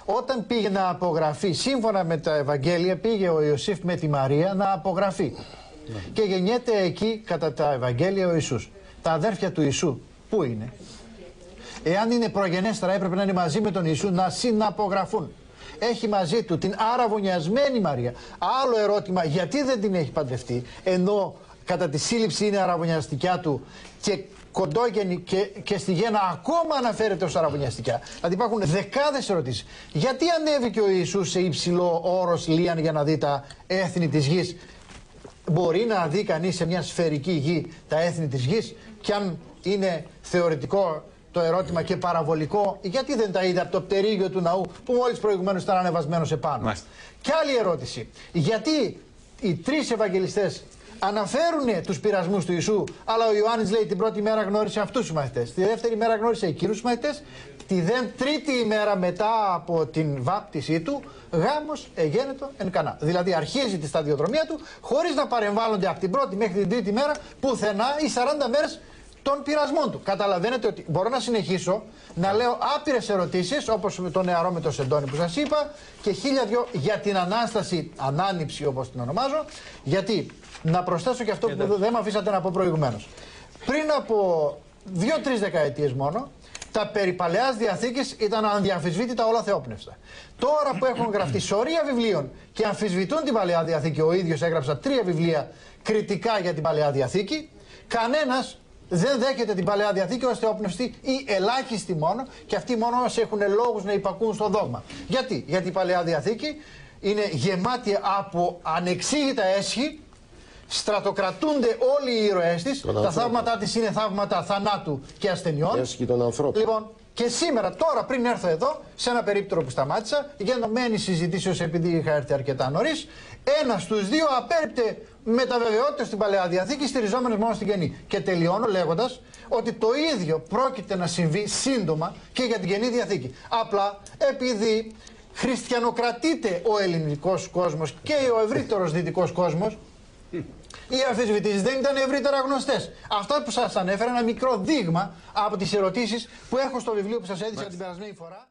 Όταν πήγε να απογραφεί, σύμφωνα με τα Ευαγγέλια, πήγε ο Ιωσήφ με τη Μαρία να απογραφεί. Και γεννιέται εκεί κατά τα Ευαγγέλια ο Ιησούς. Τα αδέρφια του Ιησού πού είναι? Εάν είναι προγενέστερα, έπρεπε να είναι μαζί με τον Ιησού να συναπογραφούν. Έχει μαζί του την αραβωνιασμένη Μαρία. Άλλο ερώτημα, γιατί δεν την έχει παντρευτεί, ενώ κατά τη σύλληψη είναι αραβωνιαστικιά του και κοντόγενη και στη γέννα ακόμα αναφέρεται ως αραβωνιαστικιά. Δηλαδή υπάρχουν δεκάδες ερωτήσεις. Γιατί ανέβηκε ο Ιησούς σε υψηλό όρος Λίαν για να δει τα έθνη της γης? Μπορεί να δει κανείς σε μια σφαιρική γη τα έθνη της γης? Και αν είναι θεωρητικό το ερώτημα και παραβολικό, γιατί δεν τα είδε από το πτερίγιο του ναού που μόλις προηγουμένως ήταν ανεβασμένος επάνω? Μάλιστα. Και άλλη ερώτηση. Γιατί οι τρεις Ευαγγελιστές αναφέρουν τους πειρασμούς του Ιησού, αλλά ο Ιωάννης λέει την πρώτη μέρα γνώρισε αυτούς τους μαθητές, τη δεύτερη μέρα γνώρισε εκείνους τους μαθητές, τη τρίτη ημέρα μετά από την βάπτισή του, γάμος εγένετο εν Κανά. Δηλαδή αρχίζει τη σταδιοδρομία του χωρίς να παρεμβάλλονται από την πρώτη μέχρι την τρίτη μέρα πουθενά οι 40 μέρες των πειρασμών του. Καταλαβαίνετε ότι μπορώ να συνεχίσω να λέω άπειρες ερωτήσεις, όπως με το νεαρό με το σεντόνι που σας είπα, και 1002 για την Ανάσταση, ανάνυψη όπως την ονομάζω, γιατί να προσθέσω και αυτό που δεν με αφήσατε να πω προηγουμένως. Πριν από 2-3 δεκαετίες μόνο, τα περί Παλαιάς Διαθήκης ήταν αδιαμφισβήτητα όλα θεόπνευστα. Τώρα που έχουν γραφτεί σωρία βιβλίων και αμφισβητούν την Παλαιά Διαθήκη, ο ίδιος έγραψα 3 βιβλία κριτικά για την Παλαιά Διαθήκη, κανένας δεν δέχεται την Παλαιά Διαθήκη ως θεόπνευστη ή ελάχιστοι μόνο, και αυτοί μόνο έχουν λόγους να υπακούν στο δόγμα. Γιατί? Γιατί η Παλαιά Διαθήκη είναι γεμάτη από ανεξήγητα έσχη, στρατοκρατούνται όλοι οι ήρωές της, τα θαύματά της είναι θαύματα θανάτου και ασθενειών. Έσχη των ανθρώπων. Λοιπόν, και σήμερα, τώρα πριν έρθω εδώ, σε ένα περίπτερο που σταμάτησα, γενομένη συζητήσεως επειδή είχα έρθει αρκετά νωρίς, ένας στους δύο απέρριπτε με τα βεβαιότητα στην Παλαιά Διαθήκη, στηριζόμενος μόνο στην Καινή. Και τελειώνω λέγοντας ότι το ίδιο πρόκειται να συμβεί σύντομα και για την Καινή Διαθήκη. Απλά επειδή χριστιανοκρατείται ο ελληνικός κόσμος και ο ευρύτερος δυτικός κόσμος, οι αμφισβητήσεις δεν ήταν ευρύτερα γνωστές. Αυτά που σας ανέφερα, ένα μικρό δείγμα από τις ερωτήσεις που έχω στο βιβλίο που σας έδειξα την περασμένη φορά.